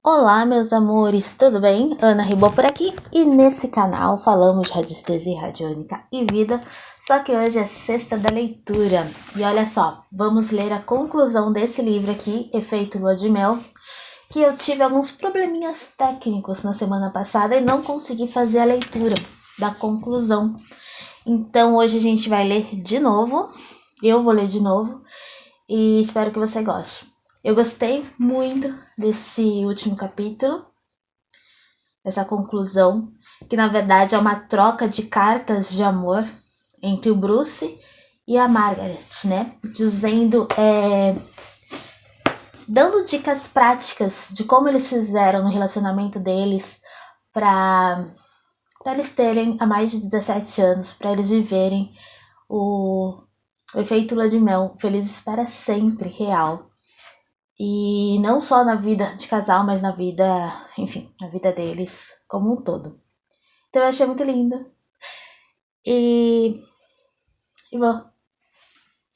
Olá, meus amores, tudo bem? Ana Ribó por aqui e nesse canal falamos de radiestesia, radiônica e vida, só que hoje é sexta da leitura. E olha só, vamos ler a conclusão desse livro aqui, Efeito Lua de Mel, que eu tive alguns probleminhas técnicos na semana passada e não consegui fazer a leitura da conclusão. Então hoje a gente vai ler de novo, eu vou ler de novo e espero que você goste. Eu gostei muito desse último capítulo, dessa conclusão, que na verdade é uma troca de cartas de amor entre o Bruce e a Margaret, né? Dando dicas práticas de como eles fizeram no relacionamento deles para eles terem há mais de 17 anos, para eles viverem o efeito lua de mel, felizes para sempre, real. E não só na vida de casal, mas na vida, enfim, na vida deles como um todo. Então eu achei muito lindo. E vou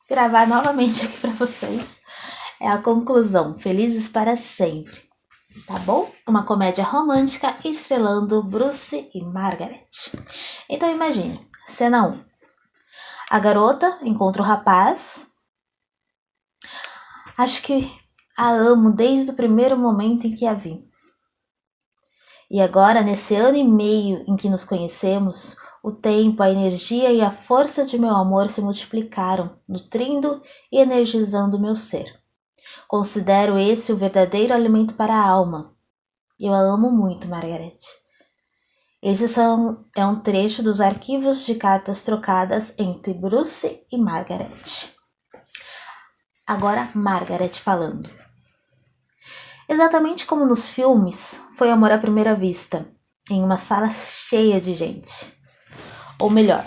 gravar novamente aqui para vocês. É a conclusão, felizes para sempre. Tá bom? Uma comédia romântica estrelando Bruce e Margaret. Então imagine, cena 1. A garota encontra o rapaz. Acho que a amo desde o primeiro momento em que a vi. E agora, nesse ano e meio em que nos conhecemos, o tempo, a energia e a força de meu amor se multiplicaram, nutrindo e energizando meu ser. Considero esse o verdadeiro alimento para a alma. Eu a amo muito, Margaret. É um trecho dos arquivos de cartas trocadas entre Bruce e Margaret. Agora, Margaret falando. Exatamente como nos filmes, foi amor à primeira vista, em uma sala cheia de gente. Ou melhor,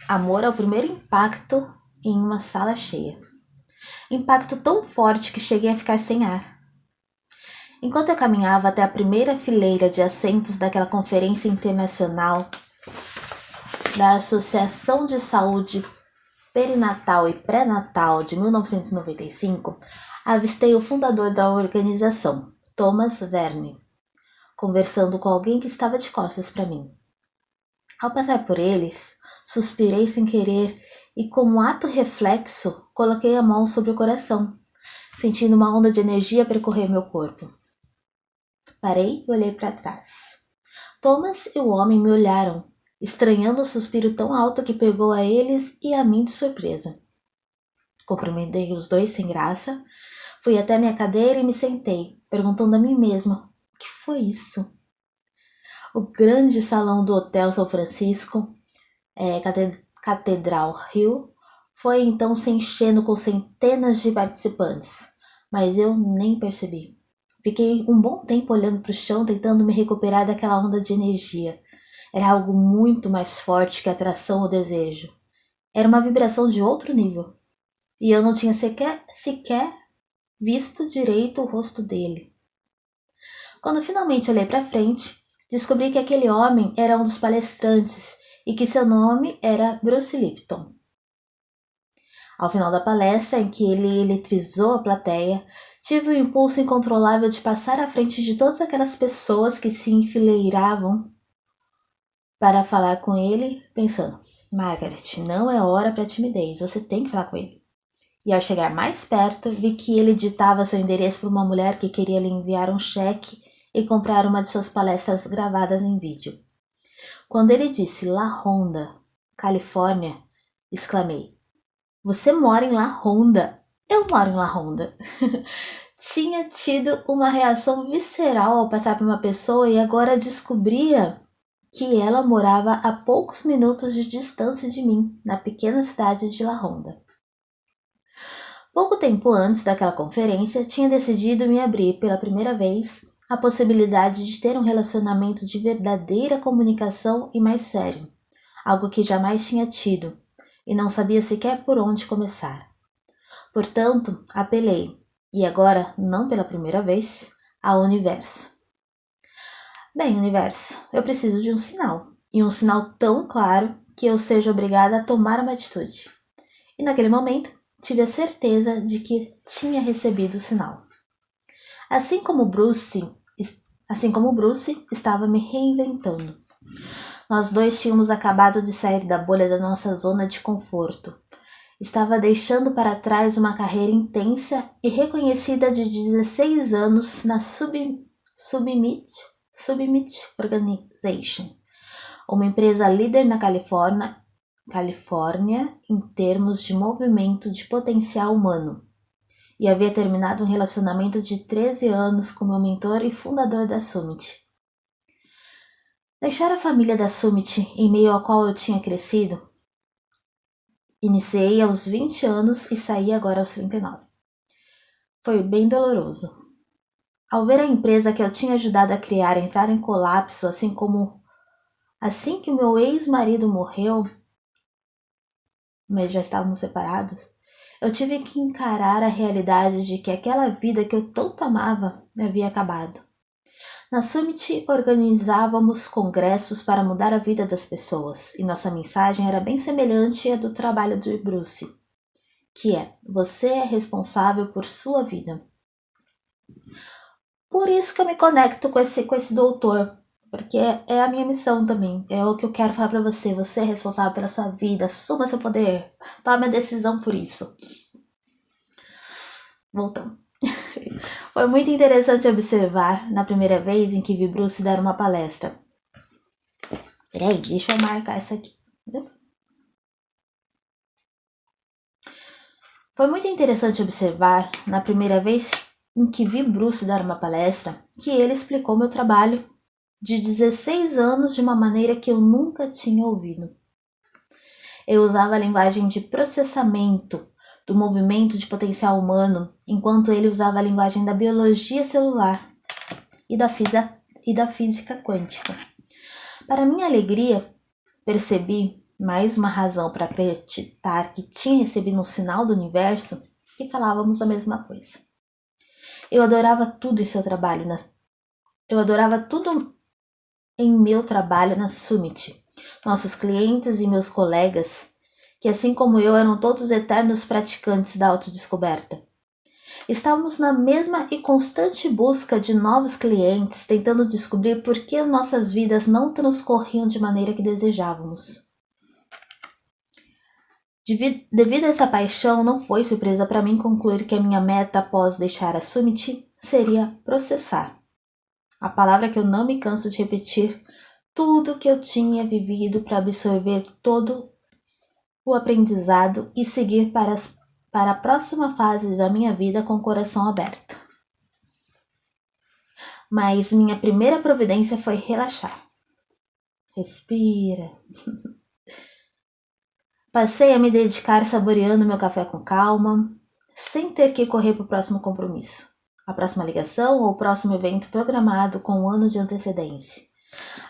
amor ao primeiro impacto em uma sala cheia. Impacto tão forte que cheguei a ficar sem ar. Enquanto eu caminhava até a primeira fileira de assentos daquela conferência internacional da Associação de Saúde Perinatal e Pré-Natal de 1995, avistei o fundador da organização, Thomas Verne, conversando com alguém que estava de costas para mim. Ao passar por eles, suspirei sem querer e, como ato reflexo, coloquei a mão sobre o coração, sentindo uma onda de energia percorrer meu corpo. Parei e olhei para trás. Thomas e o homem me olharam, estranhando o suspiro tão alto que pegou a eles e a mim de surpresa. Cumprimentei os dois sem graça, fui até minha cadeira e me sentei, perguntando a mim mesma: o que foi isso? O grande salão do Hotel São Francisco, Catedral Hill, foi então se enchendo com centenas de participantes, mas eu nem percebi. Fiquei um bom tempo olhando para o chão, tentando me recuperar daquela onda de energia. Era algo muito mais forte que a atração ou desejo. Era uma vibração de outro nível. E eu não tinha sequer visto direito o rosto dele. Quando finalmente olhei para frente, descobri que aquele homem era um dos palestrantes e que seu nome era Bruce Lipton. Ao final da palestra, em que ele eletrizou a plateia, tive o impulso incontrolável de passar à frente de todas aquelas pessoas que se enfileiravam para falar com ele, pensando: Margaret, não é hora para timidez, você tem que falar com ele. E ao chegar mais perto, vi que ele ditava seu endereço para uma mulher que queria lhe enviar um cheque e comprar uma de suas palestras gravadas em vídeo. Quando ele disse La Honda, Califórnia, exclamei: você mora em La Honda? Eu moro em La Honda. Tinha tido uma reação visceral ao passar por uma pessoa e agora descobria que ela morava a poucos minutos de distância de mim, na pequena cidade de La Honda. Pouco tempo antes daquela conferência, tinha decidido me abrir pela primeira vez a possibilidade de ter um relacionamento de verdadeira comunicação e mais sério, algo que jamais tinha tido, e não sabia sequer por onde começar. Portanto, apelei, e agora, não pela primeira vez, ao universo. Bem, universo, eu preciso de um sinal, e um sinal tão claro que eu seja obrigada a tomar uma atitude. E naquele momento, tive a certeza de que tinha recebido o sinal. Assim como Bruce, assim como Bruce, estava me reinventando. Nós dois tínhamos acabado de sair da bolha da nossa zona de conforto. Estava deixando para trás uma carreira intensa e reconhecida de 16 anos na Submit Organization, uma empresa líder na Califórnia em termos de movimento de potencial humano. E havia terminado um relacionamento de 13 anos com meu mentor e fundador da Summit. Deixar a família da Summit, em meio ao qual eu tinha crescido, iniciei aos 20 anos e saí agora aos 39. Foi bem doloroso. Ao ver a empresa que eu tinha ajudado a criar entrar em colapso, assim que o meu ex-marido morreu, mas já estávamos separados, eu tive que encarar a realidade de que aquela vida que eu tanto amava havia acabado. Na Summit organizávamos congressos para mudar a vida das pessoas, e nossa mensagem era bem semelhante à do trabalho de Bruce, que é: você é responsável por sua vida. Por isso que eu me conecto com esse doutor, porque é a minha missão também, é o que eu quero falar para você. Você é responsável pela sua vida, assuma seu poder, tome a decisão por isso. Voltando. Foi muito interessante observar na primeira vez em que vi Bruce dar uma palestra. Peraí, deixa eu marcar essa aqui. Foi muito interessante observar na primeira vez em que vi Bruce dar uma palestra que ele explicou meu trabalho de 16 anos de uma maneira que eu nunca tinha ouvido. Eu usava a linguagem de processamento do movimento de potencial humano, enquanto ele usava a linguagem da biologia celular e da física quântica. Para minha alegria, percebi mais uma razão para acreditar que tinha recebido um sinal do universo e falávamos a mesma coisa. Eu adorava tudo em meu trabalho na Summit. Nossos clientes e meus colegas, que assim como eu eram todos eternos praticantes da autodescoberta. Estávamos na mesma e constante busca de novos clientes, tentando descobrir por que nossas vidas não transcorriam de maneira que desejávamos. Devido a essa paixão, não foi surpresa para mim concluir que a minha meta após deixar a Summit seria processar. A palavra que eu não me canso de repetir, tudo que eu tinha vivido para absorver todo o aprendizado e seguir para a próxima fase da minha vida com o coração aberto. Mas minha primeira providência foi relaxar. Respira. Passei a me dedicar saboreando meu café com calma, sem ter que correr para o próximo compromisso, a próxima ligação ou o próximo evento programado com um ano de antecedência.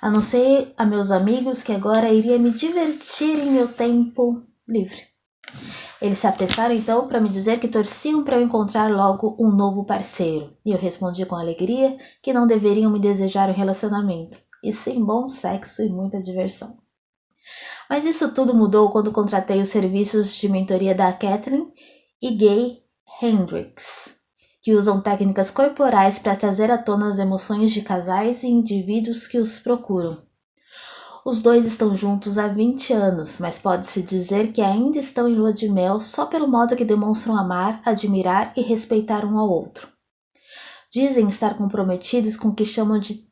Anunciei a meus amigos que agora iria me divertir em meu tempo livre. Eles se apressaram então para me dizer que torciam para eu encontrar logo um novo parceiro, e eu respondi com alegria que não deveriam me desejar um relacionamento, e sim bom sexo e muita diversão. Mas isso tudo mudou quando contratei os serviços de mentoria da Kathleen e Gay Hendricks, que usam técnicas corporais para trazer à tona as emoções de casais e indivíduos que os procuram. Os dois estão juntos há 20 anos, mas pode-se dizer que ainda estão em lua de mel só pelo modo que demonstram amar, admirar e respeitar um ao outro. Dizem estar comprometidos com o que chamam de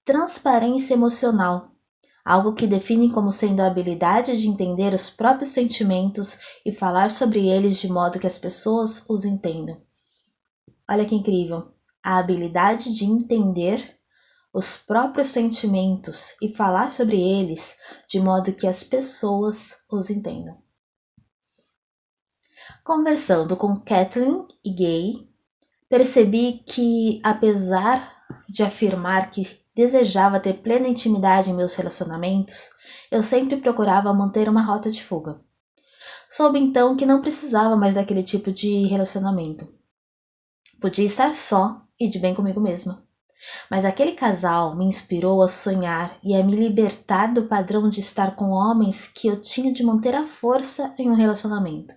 transparência emocional, algo que definem como sendo a habilidade de entender os próprios sentimentos e falar sobre eles de modo que as pessoas os entendam. Olha que incrível! A habilidade de entender os próprios sentimentos e falar sobre eles de modo que as pessoas os entendam. Conversando com Kathleen e Gay, percebi que, apesar de afirmar que desejava ter plena intimidade em meus relacionamentos, eu sempre procurava manter uma rota de fuga. Soube então que não precisava mais daquele tipo de relacionamento. Podia estar só e de bem comigo mesma. Mas aquele casal me inspirou a sonhar e a me libertar do padrão de estar com homens que eu tinha de manter à força em um relacionamento.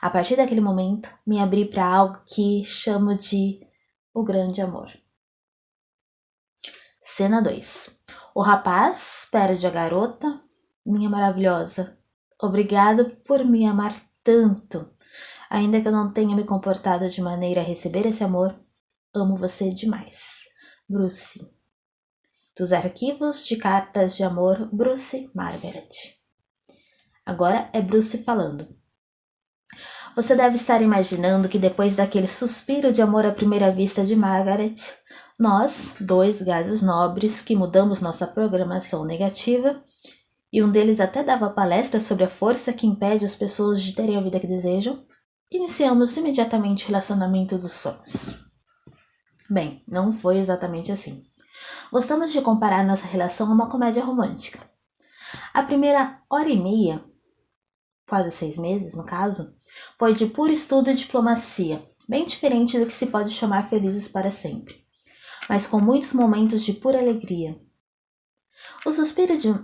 A partir daquele momento, me abri para algo que chamo de o grande amor. Cena 2. O rapaz perde a garota. Minha maravilhosa, obrigado por me amar tanto. Ainda que eu não tenha me comportado de maneira a receber esse amor, amo você demais. Bruce. Dos arquivos de cartas de amor, Bruce Margaret. Agora é Bruce falando. Você deve estar imaginando que depois daquele suspiro de amor à primeira vista de Margaret, nós, dois gases nobres que mudamos nossa programação negativa, e um deles até dava palestra sobre a força que impede as pessoas de terem a vida que desejam, iniciamos imediatamente o relacionamento dos sonhos. Bem, não foi exatamente assim. Gostamos de comparar nossa relação a uma comédia romântica. A primeira hora e meia, quase 6 meses no caso, foi de puro estudo e diplomacia, bem diferente do que se pode chamar felizes para sempre, mas com muitos momentos de pura alegria. O suspiro de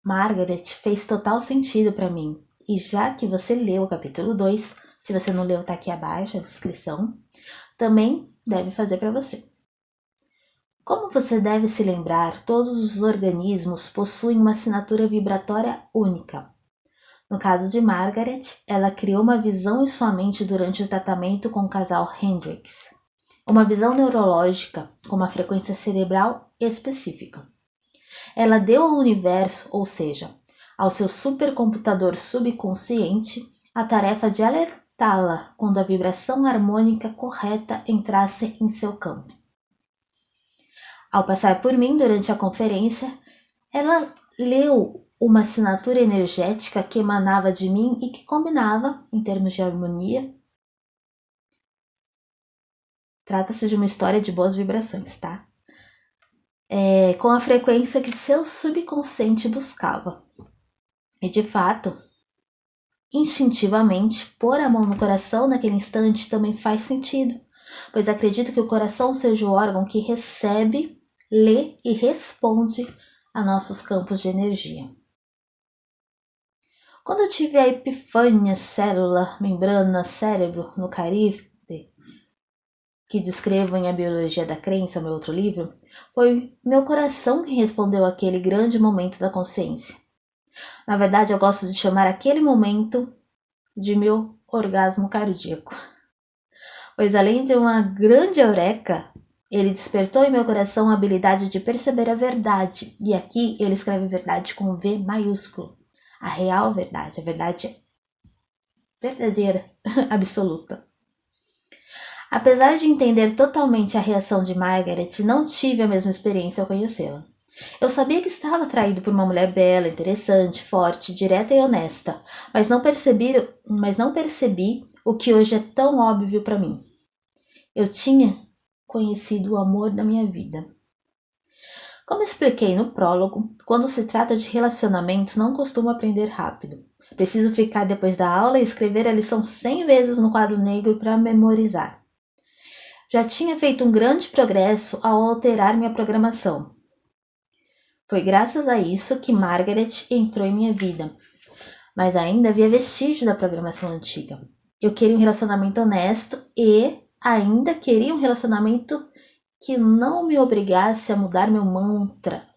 Margaret fez total sentido para mim, e já que você leu o capítulo 2, se você não leu, está aqui abaixo a descrição, também deve fazer para você. Como você deve se lembrar, todos os organismos possuem uma assinatura vibratória única. No caso de Margaret, ela criou uma visão em sua mente durante o tratamento com o casal Hendricks. Uma visão neurológica com uma frequência cerebral específica. Ela deu ao universo, ou seja, ao seu supercomputador subconsciente, a tarefa de alertá-la quando a vibração harmônica correta entrasse em seu campo. Ao passar por mim durante a conferência, ela leu uma assinatura energética que emanava de mim e que combinava, em termos de harmonia. Trata-se de uma história de boas vibrações, tá? Com a frequência que seu subconsciente buscava. E de fato, instintivamente, pôr a mão no coração naquele instante também faz sentido, pois acredito que o coração seja o órgão que recebe, lê e responde a nossos campos de energia. Quando eu tive a epifânia célula, membrana, cérebro no Caribe, que descrevo em A Biologia da Crença, meu outro livro, foi meu coração que respondeu àquele grande momento da consciência. Na verdade, eu gosto de chamar aquele momento de meu orgasmo cardíaco. Pois além de uma grande eureka, ele despertou em meu coração a habilidade de perceber a verdade. E aqui ele escreve verdade com V maiúsculo. A real verdade, a verdade verdadeira, absoluta. Apesar de entender totalmente a reação de Margaret, não tive a mesma experiência ao conhecê-la. Eu sabia que estava atraído por uma mulher bela, interessante, forte, direta e honesta, mas não percebi o que hoje é tão óbvio para mim. Eu tinha conhecido o amor da minha vida. Como expliquei no prólogo, quando se trata de relacionamentos, não costumo aprender rápido. Preciso ficar depois da aula e escrever a lição 100 vezes no quadro negro para memorizar. Já tinha feito um grande progresso ao alterar minha programação. Foi graças a isso que Margaret entrou em minha vida, mas ainda havia vestígio da programação antiga. Eu queria um relacionamento honesto e ainda queria um relacionamento que não me obrigasse a mudar meu mantra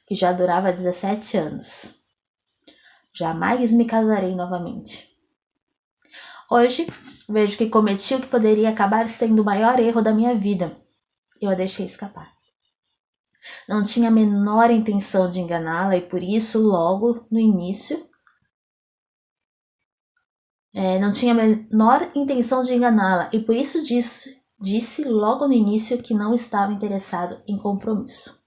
que já durava 17 anos. Jamais me casarei novamente. Hoje, vejo que cometi o que poderia acabar sendo o maior erro da minha vida. Eu a deixei escapar. Não tinha a menor intenção de enganá-la e por isso, logo no início... não tinha a menor intenção de enganá-la e por isso disse logo no início que não estava interessado em compromisso.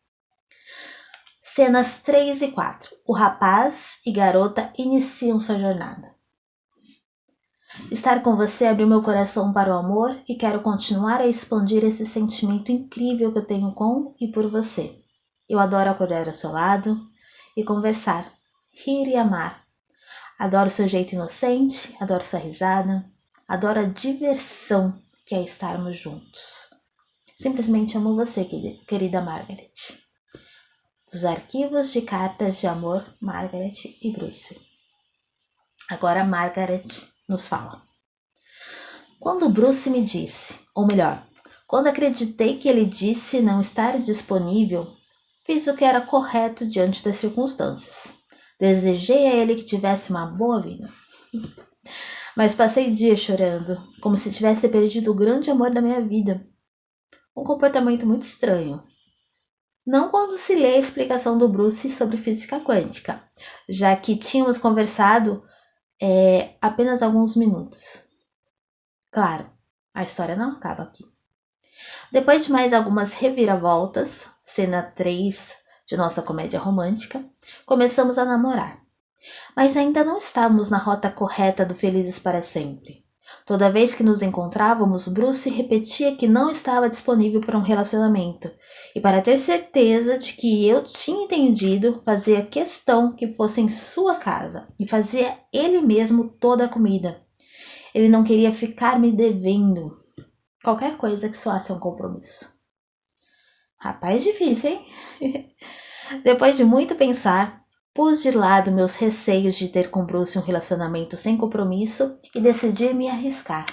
Cenas 3 e 4. O rapaz e garota iniciam sua jornada. Estar com você abriu meu coração para o amor e quero continuar a expandir esse sentimento incrível que eu tenho com e por você. Eu adoro acordar ao seu lado e conversar, rir e amar. Adoro seu jeito inocente, adoro sua risada, adoro a diversão que é estarmos juntos. Simplesmente amo você, querida Margaret. Dos arquivos de cartas de amor, Margaret e Bruce. Agora Margaret nos fala. Quando Bruce me disse, ou melhor, quando acreditei que ele disse não estar disponível, Fiz o que era correto diante das circunstâncias. Desejei a ele que tivesse uma boa vida. Mas passei dias chorando, como se tivesse perdido o grande amor da minha vida. Um comportamento muito estranho. Não quando se lê a explicação do Bruce sobre física quântica, já que tínhamos conversado apenas alguns minutos. Claro, a história não acaba aqui. Depois de mais algumas reviravoltas, cena 3 de nossa comédia romântica, começamos a namorar. Mas ainda não estávamos na rota correta do felizes para sempre. Toda vez que nos encontrávamos, Bruce repetia que não estava disponível para um relacionamento, e para ter certeza de que eu tinha entendido, fazia questão que fosse em sua casa e fazia ele mesmo toda a comida. Ele não queria ficar me devendo qualquer coisa que soasse um compromisso. Rapaz difícil, hein? Depois de muito pensar, pus de lado meus receios de ter com Bruce um relacionamento sem compromisso e decidi me arriscar.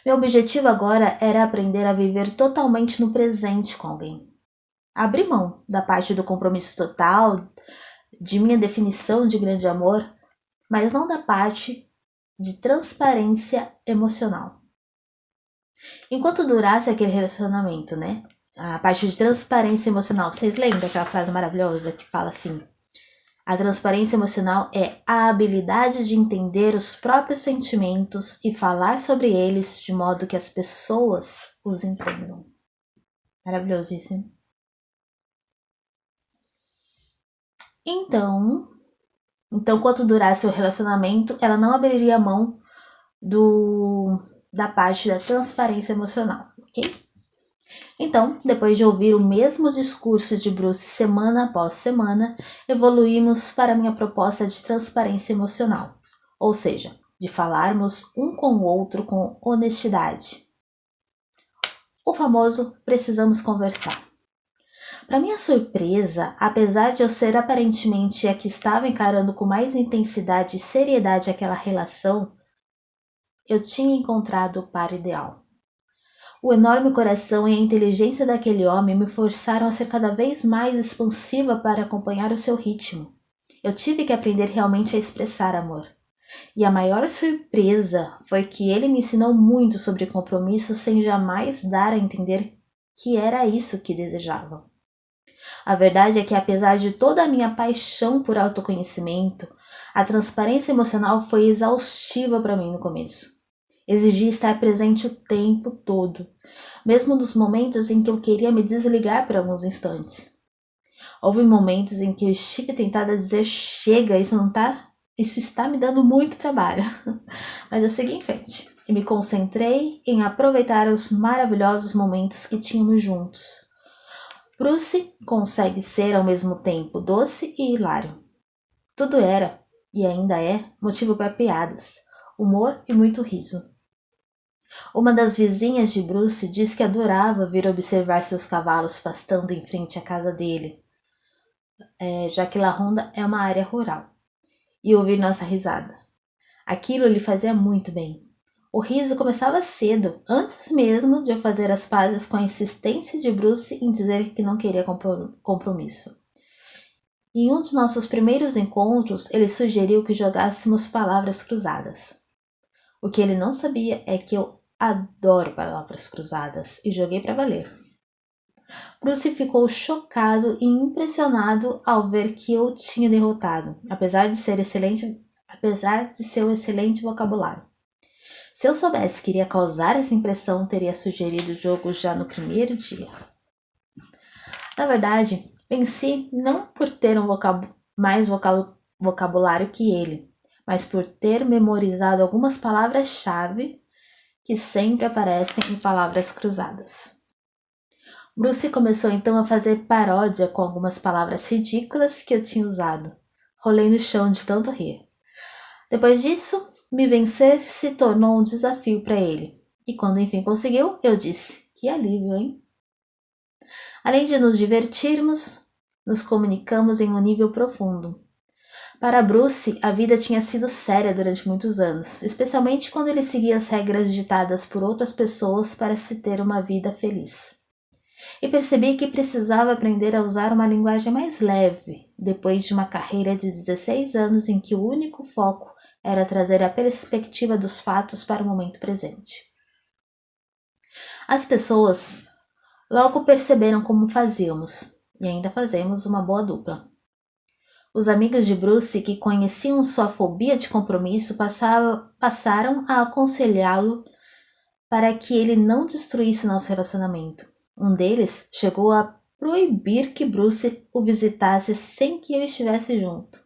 Meu objetivo agora era aprender a viver totalmente no presente com alguém. Abri mão da parte do compromisso total, de minha definição de grande amor, mas não da parte de transparência emocional. Enquanto durasse aquele relacionamento, né? A parte de transparência emocional. Vocês lembram daquela frase maravilhosa que fala assim: a transparência emocional é a habilidade de entender os próprios sentimentos e falar sobre eles de modo que as pessoas os entendam. Maravilhoso isso, hein? Então, quanto durasse o relacionamento, ela não abriria mão da parte da transparência emocional, ok? Então, depois de ouvir o mesmo discurso de Bruce semana após semana, evoluímos para minha proposta de transparência emocional, ou seja, de falarmos um com o outro com honestidade. O famoso precisamos conversar. Para minha surpresa, apesar de eu ser aparentemente a que estava encarando com mais intensidade e seriedade aquela relação, eu tinha encontrado o par ideal. O enorme coração e a inteligência daquele homem me forçaram a ser cada vez mais expansiva para acompanhar o seu ritmo. Eu tive que aprender realmente a expressar amor. E a maior surpresa foi que ele me ensinou muito sobre compromisso sem jamais dar a entender que era isso que desejava. A verdade é que, apesar de toda a minha paixão por autoconhecimento, a transparência emocional foi exaustiva para mim no começo. Exigia estar presente o tempo todo, mesmo nos momentos em que eu queria me desligar por alguns instantes. Houve momentos em que eu estive tentada a dizer: chega, isso está me dando muito trabalho. Mas eu segui em frente e me concentrei em aproveitar os maravilhosos momentos que tínhamos juntos. Bruce consegue ser ao mesmo tempo doce e hilário. Tudo era, e ainda é, motivo para piadas, humor e muito riso. Uma das vizinhas de Bruce diz que adorava vir observar seus cavalos pastando em frente à casa dele, já que La Ronda é uma área rural, e ouvir nossa risada. Aquilo lhe fazia muito bem. O riso começava cedo, antes mesmo de eu fazer as pazes com a insistência de Bruce em dizer que não queria compromisso. Em um dos nossos primeiros encontros, ele sugeriu que jogássemos palavras cruzadas. O que ele não sabia é que eu adoro palavras cruzadas e joguei para valer. Bruce ficou chocado e impressionado ao ver que eu tinha derrotado, apesar de seu excelente vocabulário. Se eu soubesse que iria causar essa impressão, teria sugerido o jogo já no primeiro dia. Na verdade, venci não por ter mais vocabulário que ele, mas por ter memorizado algumas palavras-chave que sempre aparecem em palavras cruzadas. Bruce começou então a fazer paródia com algumas palavras ridículas que eu tinha usado. Rolei no chão de tanto rir. Depois disso, me vencer se tornou um desafio para ele. E quando enfim conseguiu, eu disse: que alívio, hein? Além de nos divertirmos, nos comunicamos em um nível profundo. Para Bruce, a vida tinha sido séria durante muitos anos, especialmente quando ele seguia as regras ditadas por outras pessoas para se ter uma vida feliz. e percebi que precisava aprender a usar uma linguagem mais leve, depois de uma carreira de 16 anos em que o único foco era trazer a perspectiva dos fatos para o momento presente. As pessoas logo perceberam como fazíamos, e ainda fazemos uma boa dupla. Os amigos de Bruce, que conheciam sua fobia de compromisso, passaram a aconselhá-lo para que ele não destruísse nosso relacionamento. Um deles chegou a proibir que Bruce o visitasse sem que eu estivesse junto.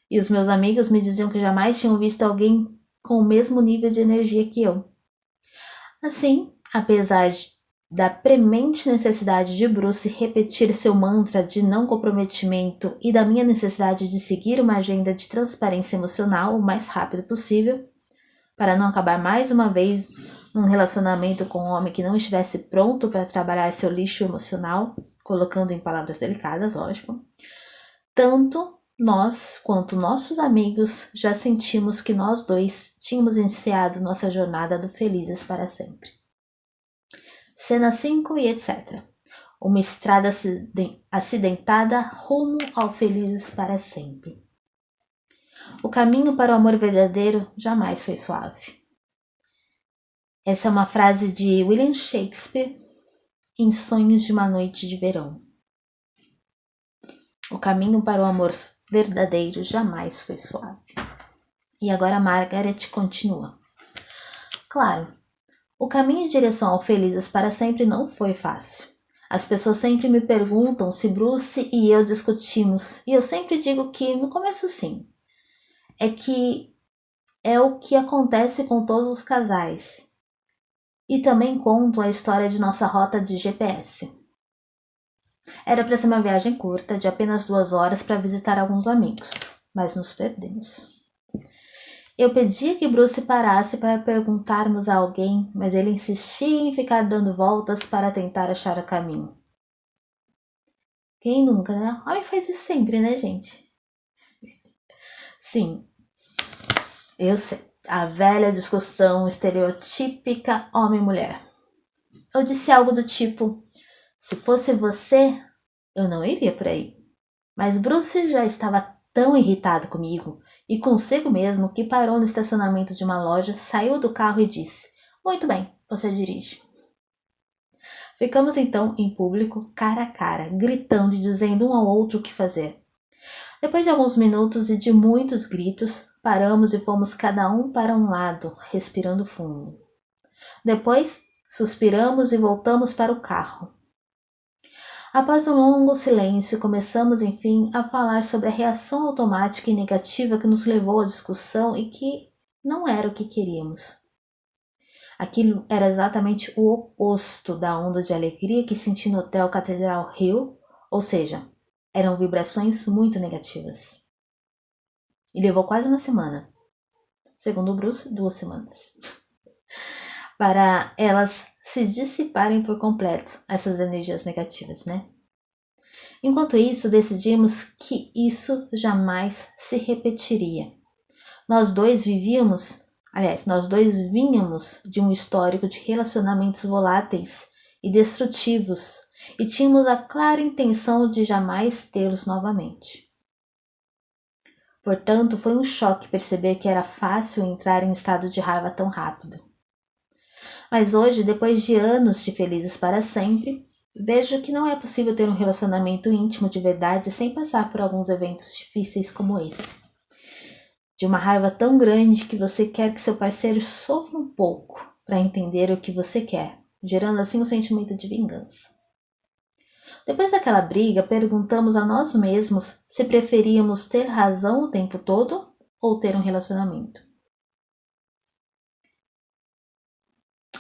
E os meus amigos me diziam que jamais tinham visto alguém com o mesmo nível de energia que eu. Assim, apesar da premente necessidade de Bruce repetir seu mantra de não comprometimento e da minha necessidade de seguir uma agenda de transparência emocional o mais rápido possível, para não acabar mais uma vez num relacionamento com um homem que não estivesse pronto para trabalhar seu lixo emocional, colocando em palavras delicadas, lógico, tanto nós quanto nossos amigos já sentimos que nós dois tínhamos iniciado nossa jornada do Felizes para Sempre. Cena 5 e etc. Uma estrada acidentada rumo ao Felizes para Sempre. O caminho para o amor verdadeiro jamais foi suave. Essa é uma frase de William Shakespeare em Sonhos de uma Noite de Verão. O caminho para o amor verdadeiro jamais foi suave. E agora Margaret continua. Claro, o caminho em direção ao Felizes para Sempre não foi fácil. As pessoas sempre me perguntam se Bruce e eu discutimos, e eu sempre digo que no começo sim. É o que acontece com todos os casais. E também conto a história de nossa rota de GPS. Era para ser uma viagem curta, de apenas 2 horas para visitar alguns amigos, mas nos perdemos. Eu pedia que Bruce parasse para perguntarmos a alguém, mas ele insistia em ficar dando voltas para tentar achar o caminho. Quem nunca, né? Homem faz isso sempre, né, gente? Sim, eu sei. A velha discussão estereotípica homem-mulher. Eu disse algo do tipo, se fosse você, eu não iria por aí. Mas Bruce já estava tão irritado comigo e consigo mesmo que parou no estacionamento de uma loja, saiu do carro e disse, muito bem, você dirige. Ficamos então em público, cara a cara, gritando e dizendo um ao outro o que fazer. Depois de alguns minutos e de muitos gritos, paramos e fomos cada um para um lado, respirando fundo. Depois, suspiramos e voltamos para o carro. Após um longo silêncio, começamos, enfim, a falar sobre a reação automática e negativa que nos levou à discussão e que não era o que queríamos. Aquilo era exatamente o oposto da onda de alegria que senti no Hotel Catedral Hill, ou seja, eram vibrações muito negativas. E levou quase uma semana, segundo o Bruce, 2 semanas, para elas se dissiparem por completo, essas energias negativas, né? Enquanto isso, decidimos que isso jamais se repetiria. Nós dois vínhamos de um histórico de relacionamentos voláteis e destrutivos e tínhamos a clara intenção de jamais tê-los novamente. Portanto, foi um choque perceber que era fácil entrar em estado de raiva tão rápido. Mas hoje, depois de anos de Felizes para Sempre, vejo que não é possível ter um relacionamento íntimo de verdade sem passar por alguns eventos difíceis como esse. De uma raiva tão grande que você quer que seu parceiro sofra um pouco para entender o que você quer, gerando assim um sentimento de vingança. Depois daquela briga, perguntamos a nós mesmos se preferíamos ter razão o tempo todo ou ter um relacionamento.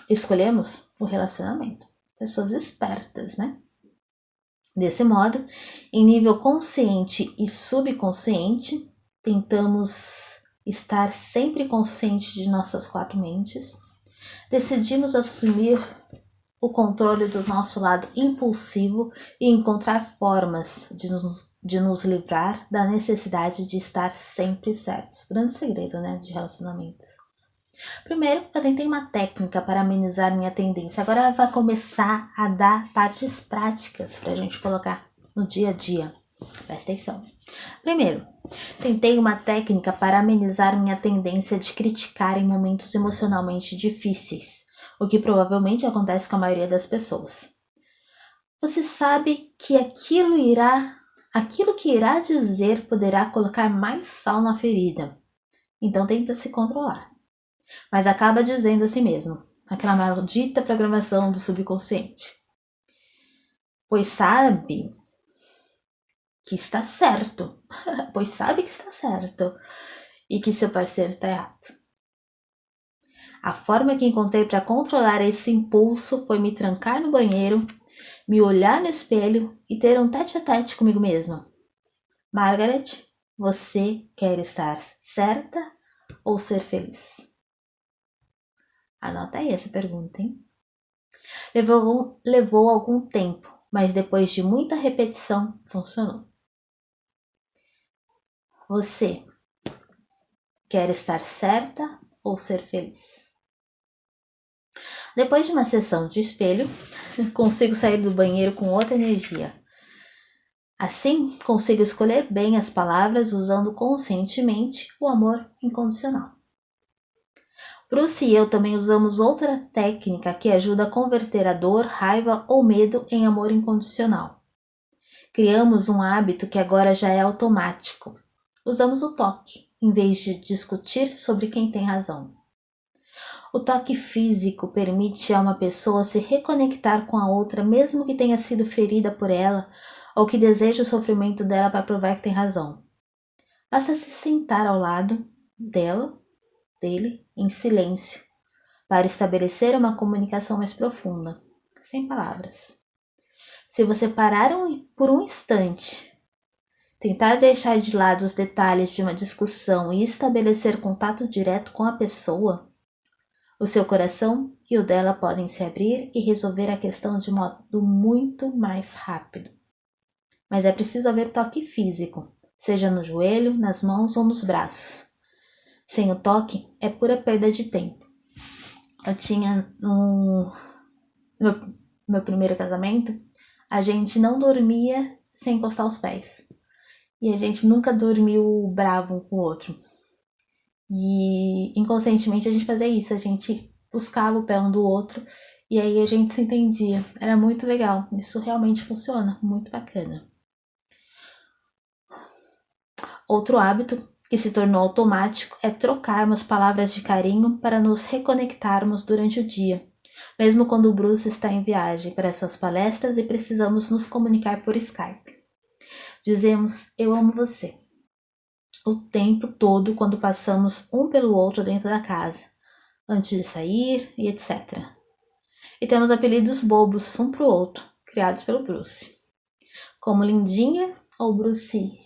Escolhemos o relacionamento. Pessoas espertas, né? Desse modo, em nível consciente e subconsciente, tentamos estar sempre consciente de nossas 4 mentes. Decidimos assumir o controle do nosso lado impulsivo e encontrar formas de nos livrar da necessidade de estar sempre certos. Grande segredo, né, de relacionamentos. Primeiro, eu tentei uma técnica para amenizar minha tendência. Agora vai começar a dar partes práticas para a gente colocar no dia a dia. Presta atenção. Primeiro, tentei uma técnica para amenizar minha tendência de criticar em momentos emocionalmente difíceis, o que provavelmente acontece com a maioria das pessoas. Você sabe que aquilo que irá dizer poderá colocar mais sal na ferida. Então tenta se controlar. Mas acaba dizendo a si mesmo, aquela maldita programação do subconsciente. Pois sabe que está certo. Pois sabe que está certo. E que seu parceiro está errado. A forma que encontrei para controlar esse impulso foi me trancar no banheiro, me olhar no espelho e ter um tete-a-tete comigo mesma. Margaret, você quer estar certa ou ser feliz? Anota aí essa pergunta, hein? Levou algum tempo, mas depois de muita repetição, funcionou. Você quer estar certa ou ser feliz? Depois de uma sessão de espelho, consigo sair do banheiro com outra energia. Assim, consigo escolher bem as palavras usando conscientemente o amor incondicional. Bruce e eu também usamos outra técnica que ajuda a converter a dor, raiva ou medo em amor incondicional. Criamos um hábito que agora já é automático. Usamos o toque, em vez de discutir sobre quem tem razão. O toque físico permite a uma pessoa se reconectar com a outra, mesmo que tenha sido ferida por ela ou que deseje o sofrimento dela para provar que tem razão. Basta se sentar ao lado dele, em silêncio, para estabelecer uma comunicação mais profunda, sem palavras. Se você parar por um instante, tentar deixar de lado os detalhes de uma discussão e estabelecer contato direto com a pessoa, o seu coração e o dela podem se abrir e resolver a questão de modo muito mais rápido. Mas é preciso haver toque físico, seja no joelho, nas mãos ou nos braços. Sem o toque, é pura perda de tempo. Eu tinha no meu primeiro casamento, a gente não dormia sem encostar os pés. E a gente nunca dormiu bravo um com o outro. E inconscientemente a gente fazia isso, a gente buscava o pé um do outro e aí a gente se entendia. Era muito legal, isso realmente funciona, muito bacana. Outro hábito que se tornou automático é trocarmos palavras de carinho para nos reconectarmos durante o dia, mesmo quando o Bruce está em viagem para suas palestras e precisamos nos comunicar por Skype. Dizemos, eu amo você, o tempo todo quando passamos um pelo outro dentro da casa, antes de sair e etc. E temos apelidos bobos um para o outro, criados pelo Bruce, como Lindinha ou Bruce.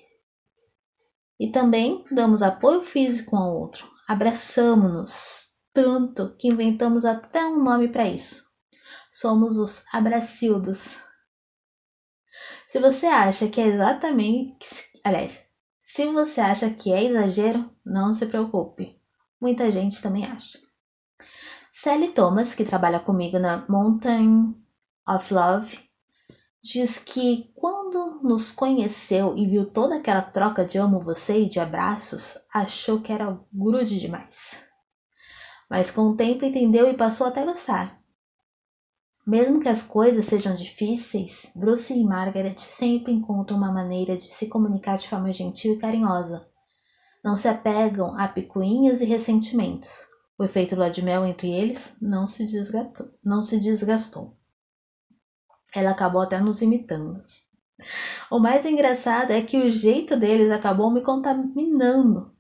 E também damos apoio físico um ao outro, abraçamo-nos tanto que inventamos até um nome para isso. Somos os abracildos. Se você acha que é se você acha que é exagero, não se preocupe. Muita gente também acha. Sally Thomas, que trabalha comigo na Mountain of Love, diz que quando nos conheceu e viu toda aquela troca de amo você e de abraços, achou que era grude demais. Mas com o tempo entendeu e passou até a gostar. Mesmo que as coisas sejam difíceis, Bruce e Margaret sempre encontram uma maneira de se comunicar de forma gentil e carinhosa. Não se apegam a picuinhas e ressentimentos. O efeito lua de mel entre eles não se desgastou. Ela acabou até nos imitando. O mais engraçado é que o jeito deles acabou me contaminando.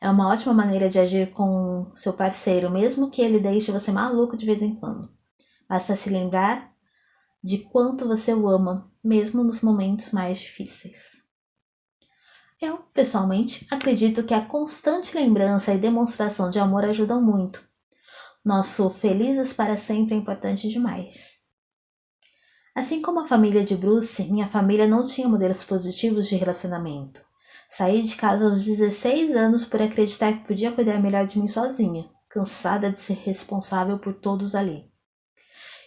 É uma ótima maneira de agir com seu parceiro, mesmo que ele deixe você maluco de vez em quando. Basta se lembrar de quanto você o ama, mesmo nos momentos mais difíceis. Eu, pessoalmente, acredito que a constante lembrança e demonstração de amor ajudam muito. Nosso felizes para sempre é importante demais. Assim como a família de Bruce, minha família não tinha modelos positivos de relacionamento. Saí de casa aos 16 anos por acreditar que podia cuidar melhor de mim sozinha. cansada de ser responsável por todos ali.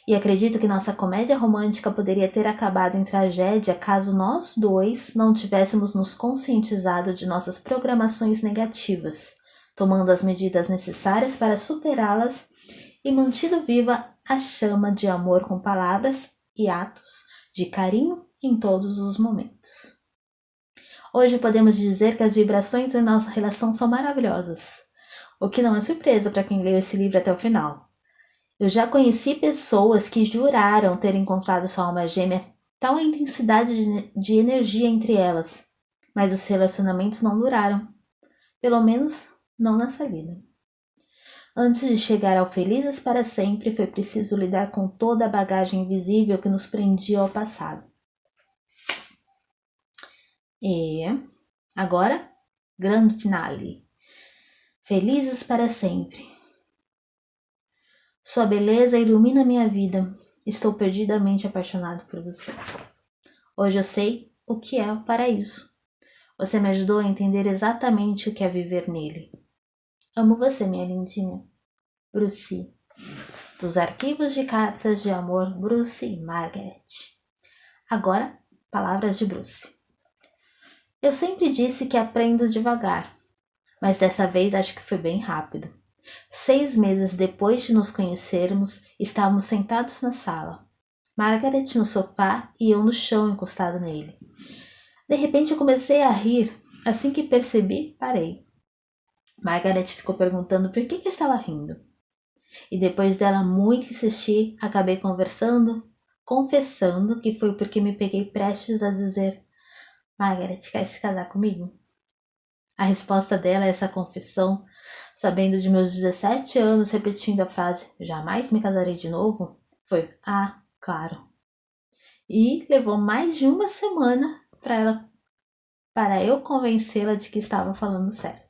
E acredito que nossa comédia romântica poderia ter acabado em tragédia caso nós dois não tivéssemos nos conscientizado de nossas programações negativas, tomando as medidas necessárias para superá-las e mantido viva a chama de amor com palavras e atos de carinho em todos os momentos. Hoje podemos dizer que as vibrações em nossa relação são maravilhosas, o que não é surpresa para quem leu esse livro até o final. Eu já conheci pessoas que juraram ter encontrado sua alma gêmea, tal a intensidade de energia entre elas, mas os relacionamentos não duraram, pelo menos não nessa vida. Antes de chegar ao felizes para sempre, foi preciso lidar com toda a bagagem invisível que nos prendia ao passado. E agora, grande finale. Felizes para sempre. Sua beleza ilumina minha vida. Estou perdidamente apaixonado por você. Hoje eu sei o que é o paraíso. Você me ajudou a entender exatamente o que é viver nele. Amo você, minha lindinha. Bruce. Dos arquivos de cartas de amor, Bruce e Margaret. Agora, palavras de Bruce. Eu sempre disse que aprendo devagar, mas dessa vez acho que foi bem rápido. 6 meses depois de nos conhecermos, estávamos sentados na sala. Margaret no sofá e eu no chão encostado nele. De repente eu comecei a rir. Assim que percebi, parei. Margaret ficou perguntando por que eu estava rindo. E depois dela muito insistir, acabei confessando que foi porque me peguei prestes a dizer: Margaret, quer se casar comigo? A resposta dela a essa confissão, sabendo de meus 17 anos repetindo a frase jamais me casarei de novo, foi: ah, claro. E levou mais de uma semana para eu convencê-la de que estava falando sério.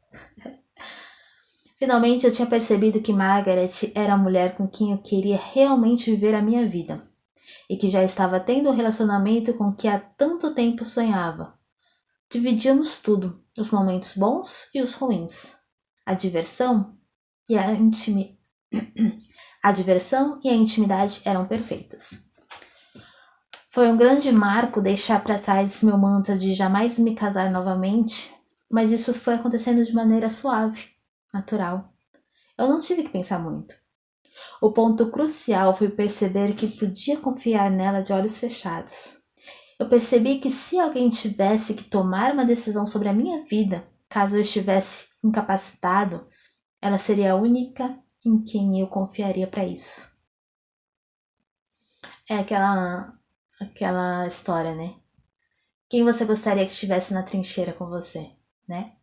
Finalmente eu tinha percebido que Margaret era a mulher com quem eu queria realmente viver a minha vida, e que já estava tendo um relacionamento com que há tanto tempo sonhava. Dividíamos tudo, os momentos bons e os ruins, a diversão e a intimidade eram perfeitas. Foi um grande marco deixar para trás meu mantra de jamais me casar novamente, mas isso foi acontecendo de maneira suave, natural. Eu não tive que pensar muito. O ponto crucial foi perceber que podia confiar nela de olhos fechados. Eu percebi que se alguém tivesse que tomar uma decisão sobre a minha vida, caso eu estivesse incapacitado, ela seria a única em quem eu confiaria para isso. É aquela história, né? Quem você gostaria que estivesse na trincheira com você, né?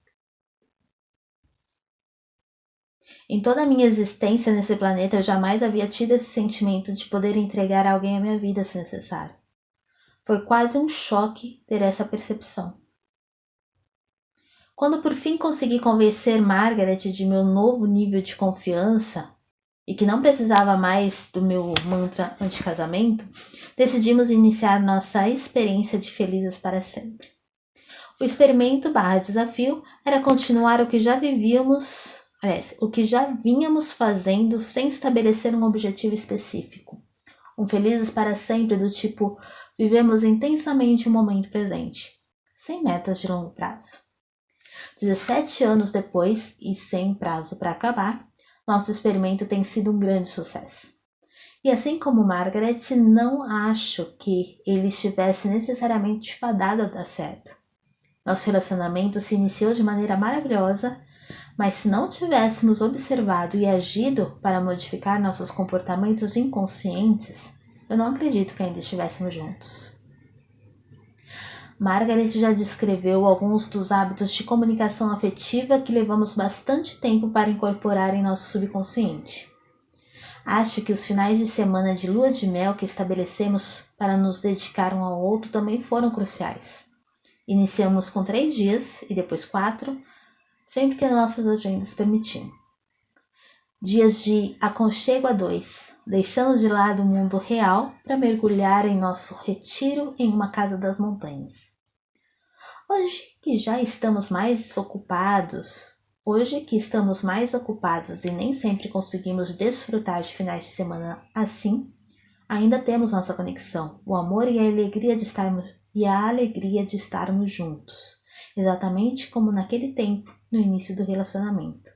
Em toda a minha existência nesse planeta, eu jamais havia tido esse sentimento de poder entregar a alguém a minha vida se necessário. Foi quase um choque ter essa percepção. Quando por fim consegui convencer Margaret de meu novo nível de confiança e que não precisava mais do meu mantra anti-casamento, decidimos iniciar nossa experiência de felizes para sempre. O experimento / desafio era continuar o que já vínhamos fazendo sem estabelecer um objetivo específico. Um felizes para sempre do tipo, vivemos intensamente o momento presente, sem metas de longo prazo. 17 anos depois, e sem prazo para acabar, nosso experimento tem sido um grande sucesso. E assim como Margaret, não acho que ele estivesse necessariamente fadado a dar certo. Nosso relacionamento se iniciou de maneira maravilhosa, mas se não tivéssemos observado e agido para modificar nossos comportamentos inconscientes, eu não acredito que ainda estivéssemos juntos. Margaret já descreveu alguns dos hábitos de comunicação afetiva que levamos bastante tempo para incorporar em nosso subconsciente. Acho que os finais de semana de lua de mel que estabelecemos para nos dedicar um ao outro também foram cruciais. Iniciamos com 3 dias e depois 4, sempre que as nossas agendas permitiam. Dias de aconchego a 2, deixando de lado o mundo real para mergulhar em nosso retiro em uma casa das montanhas. Hoje que já estamos mais ocupados, Hoje que estamos mais ocupados e nem sempre conseguimos desfrutar de finais de semana assim, ainda temos nossa conexão, o amor e a alegria de estarmos juntos, exatamente como naquele tempo, no início do relacionamento.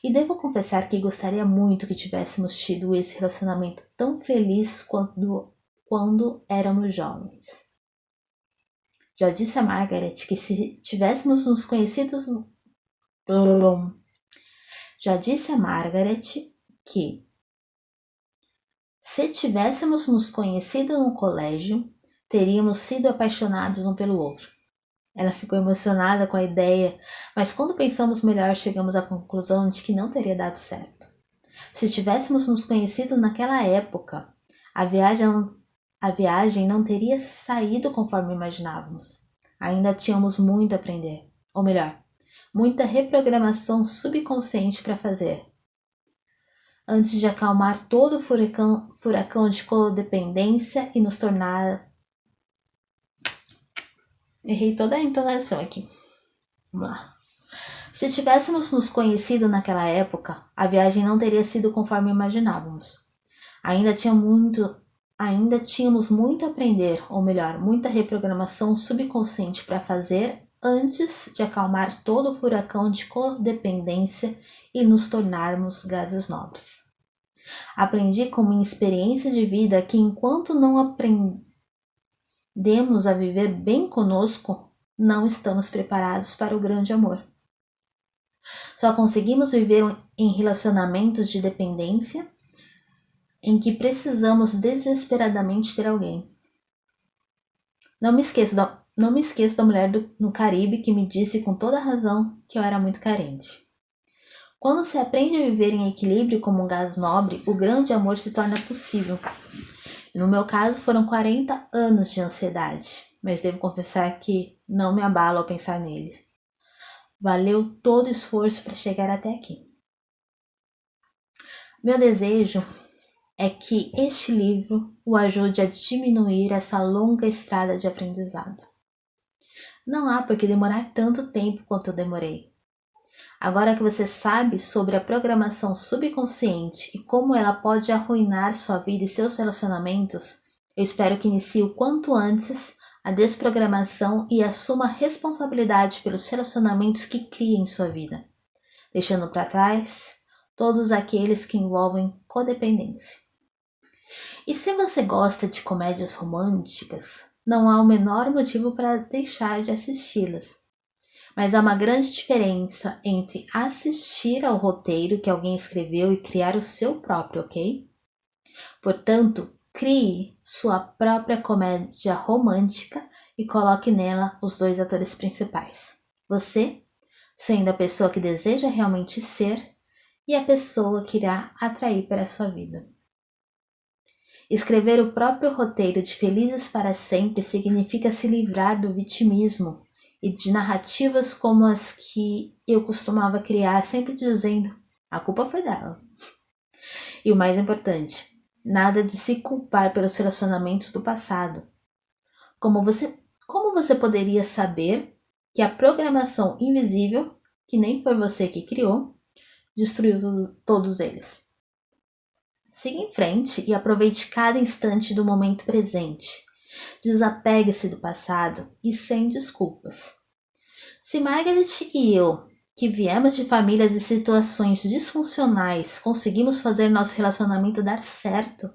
E devo confessar que gostaria muito que tivéssemos tido esse relacionamento tão feliz quando éramos jovens. Já disse a Margaret que se tivéssemos nos conhecidos Já disse a Margaret que se tivéssemos nos conhecido no colégio, teríamos sido apaixonados um pelo outro. Ela ficou emocionada com a ideia, mas quando pensamos melhor, chegamos à conclusão de que não teria dado certo. Se tivéssemos nos conhecido naquela época, a viagem não teria saído conforme imaginávamos. Ainda tínhamos muito a aprender, ou melhor, muita reprogramação subconsciente para fazer. Antes de acalmar todo o furacão de codependência e nos tornar... Errei toda a entonação aqui. Vamos lá. Se tivéssemos nos conhecido naquela época, a viagem não teria sido conforme imaginávamos. Ainda tínhamos muito a aprender, ou melhor, muita reprogramação subconsciente para fazer antes de acalmar todo o furacão de codependência e nos tornarmos gases nobres. Aprendi com minha experiência de vida que enquanto não aprendemos a viver bem conosco, não estamos preparados para o grande amor. Só conseguimos viver em relacionamentos de dependência em que precisamos desesperadamente ter alguém. Não me esqueço da mulher no Caribe que me disse com toda razão que eu era muito carente. Quando se aprende a viver em equilíbrio como um gás nobre, o grande amor se torna possível. No meu caso, foram 40 anos de ansiedade, mas devo confessar que não me abalo ao pensar nele. Valeu todo o esforço para chegar até aqui. Meu desejo é que este livro o ajude a diminuir essa longa estrada de aprendizado. Não há por que demorar tanto tempo quanto eu demorei. Agora que você sabe sobre a programação subconsciente e como ela pode arruinar sua vida e seus relacionamentos, eu espero que inicie o quanto antes a desprogramação e assuma a responsabilidade pelos relacionamentos que cria em sua vida, deixando para trás todos aqueles que envolvem codependência. E se você gosta de comédias românticas, não há o menor motivo para deixar de assisti-las. Mas há uma grande diferença entre assistir ao roteiro que alguém escreveu e criar o seu próprio, ok? Portanto, crie sua própria comédia romântica e coloque nela os 2 atores principais. Você, sendo a pessoa que deseja realmente ser, e a pessoa que irá atrair para a sua vida. Escrever o próprio roteiro de Felizes para Sempre significa se livrar do vitimismo e de narrativas como as que eu costumava criar, sempre dizendo: a culpa foi dela. E o mais importante, nada de se culpar pelos relacionamentos do passado. Como você poderia saber que a programação invisível, que nem foi você que criou, destruiu todos eles? Siga em frente e aproveite cada instante do momento presente. Desapegue-se do passado e sem desculpas. Se Margaret e eu, que viemos de famílias e situações disfuncionais, conseguimos fazer nosso relacionamento dar certo,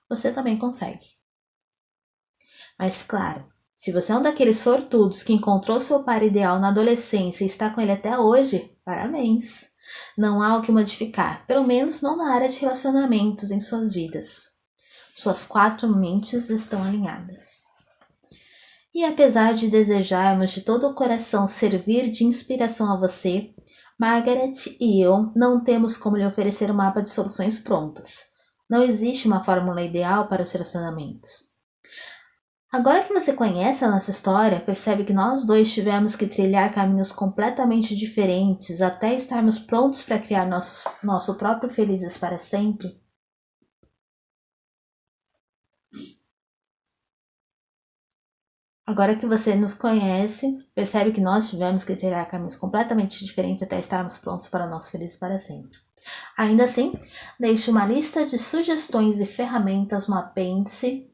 você também consegue. Mas claro, se você é um daqueles sortudos que encontrou seu par ideal na adolescência e está com ele até hoje, parabéns! Não há o que modificar, pelo menos não na área de relacionamentos em suas vidas. Suas 4 mentes estão alinhadas. E apesar de desejarmos de todo o coração servir de inspiração a você, Margaret e eu não temos como lhe oferecer um mapa de soluções prontas. Não existe uma fórmula ideal para os relacionamentos. Agora que você conhece a nossa história, percebe que nós dois tivemos que trilhar caminhos completamente diferentes até estarmos prontos para criar nosso próprio Felizes para Sempre? Agora que você nos conhece, percebe que nós tivemos que trilhar caminhos completamente diferentes até estarmos prontos para o nosso feliz para sempre. Ainda assim, deixe uma lista de sugestões e ferramentas no apêndice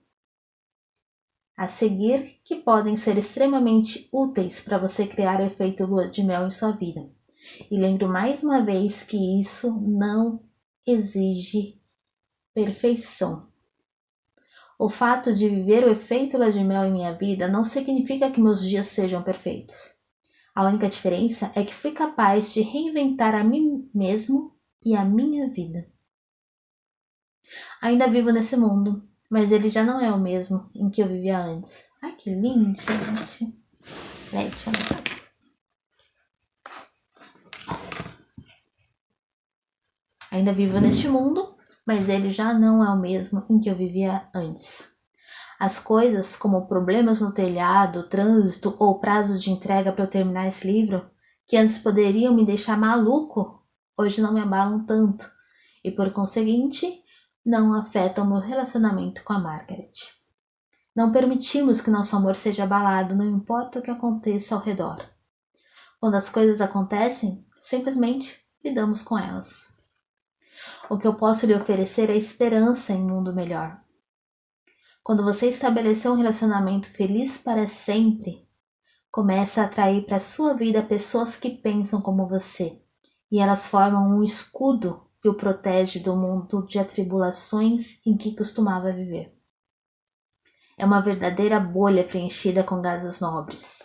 a seguir que podem ser extremamente úteis para você criar o efeito lua de mel em sua vida. E lembre mais uma vez que isso não exige perfeição. O fato de viver o efeito lua de mel em minha vida não significa que meus dias sejam perfeitos. A única diferença é que fui capaz de reinventar a mim mesmo e a minha vida. Ainda vivo nesse mundo, mas ele já não é o mesmo em que eu vivia antes. Ai, que lindo, gente. Ainda vivo neste mundo, mas ele já não é o mesmo em que eu vivia antes. As coisas, como problemas no telhado, trânsito ou prazo de entrega para eu terminar esse livro, que antes poderiam me deixar maluco, hoje não me abalam tanto e, por conseguinte, não afetam meu relacionamento com a Margaret. Não permitimos que nosso amor seja abalado, não importa o que aconteça ao redor. Quando as coisas acontecem, simplesmente lidamos com elas. O que eu posso lhe oferecer é esperança em um mundo melhor. Quando você estabelecer um relacionamento feliz para sempre, começa a atrair para a sua vida pessoas que pensam como você, e elas formam um escudo que o protege do mundo de atribulações em que costumava viver. É uma verdadeira bolha preenchida com gases nobres.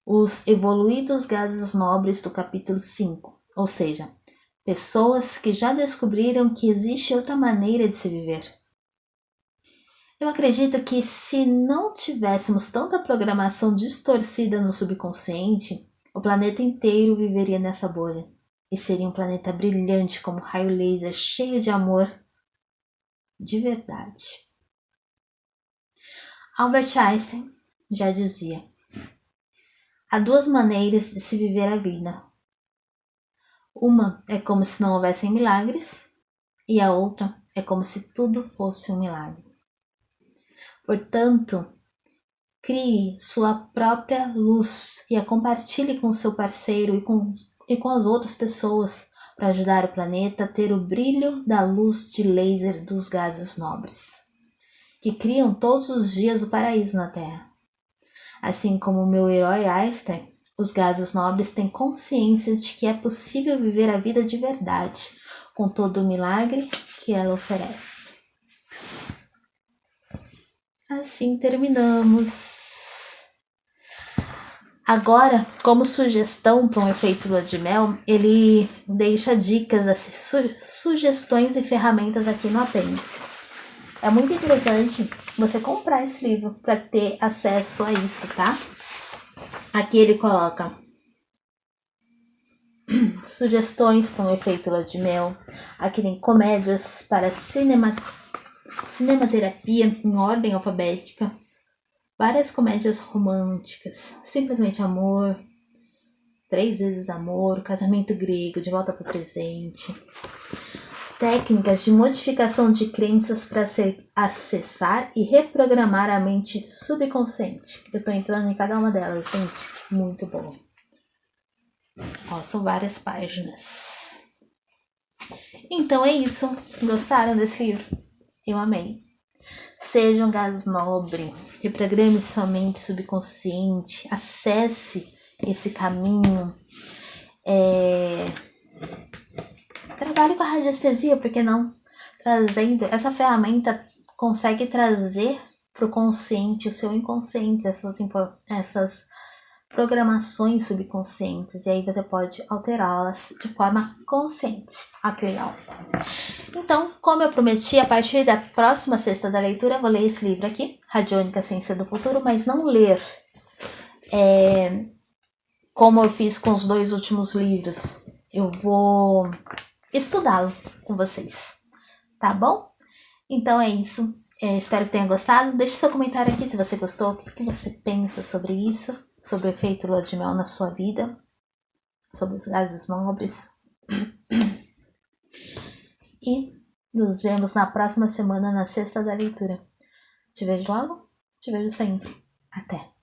Os evoluídos gases nobres do capítulo 5, ou seja, pessoas que já descobriram que existe outra maneira de se viver. Eu acredito que se não tivéssemos tanta programação distorcida no subconsciente, o planeta inteiro viveria nessa bolha. E seria um planeta brilhante como raio laser, cheio de amor de verdade. Albert Einstein já dizia: há duas maneiras de se viver a vida. Uma é como se não houvessem milagres, e a outra é como se tudo fosse um milagre. Portanto, crie sua própria luz e a compartilhe com seu parceiro e com as outras pessoas para ajudar o planeta a ter o brilho da luz de laser dos gases nobres, que criam todos os dias o paraíso na Terra. Assim como o meu herói Einstein, os gases nobres têm consciência de que é possível viver a vida de verdade, com todo o milagre que ela oferece. Assim terminamos. Agora, como sugestão para um efeito lua de mel, ele deixa dicas, assim, sugestões e ferramentas aqui no apêndice. É muito interessante você comprar esse livro para ter acesso a isso, tá? Aqui ele coloca sugestões para um efeito lua de mel. Aqui tem comédias para cinematerapia em ordem alfabética. Várias comédias românticas, Simplesmente Amor, 3 vezes Amor, Casamento Grego, De Volta para o Presente. Técnicas de modificação de crenças para acessar e reprogramar a mente subconsciente. Eu estou entrando em cada uma delas, gente. Muito bom. Ó, são várias páginas. Então é isso. Gostaram desse livro? Eu amei. Seja um gás nobre, reprograme sua mente subconsciente, acesse esse caminho, trabalhe com a radiestesia, por que não? Trazendo, essa ferramenta consegue trazer para o consciente, o seu inconsciente, essas programações subconscientes, e aí você pode alterá-las de forma consciente. Ah, que legal! Então, como eu prometi, a partir da próxima sexta da leitura, eu vou ler esse livro aqui, Radiônica Ciência do Futuro, mas não ler como eu fiz com os 2 últimos livros. Eu vou estudá-lo com vocês, tá bom? Então é isso. Espero que tenha gostado. Deixe seu comentário aqui se você gostou. O que você pensa sobre isso? Sobre o efeito lua de mel na sua vida? Sobre os gases nobres? E nos vemos na próxima semana, na sexta da leitura. Te vejo logo? Te vejo sempre. Até!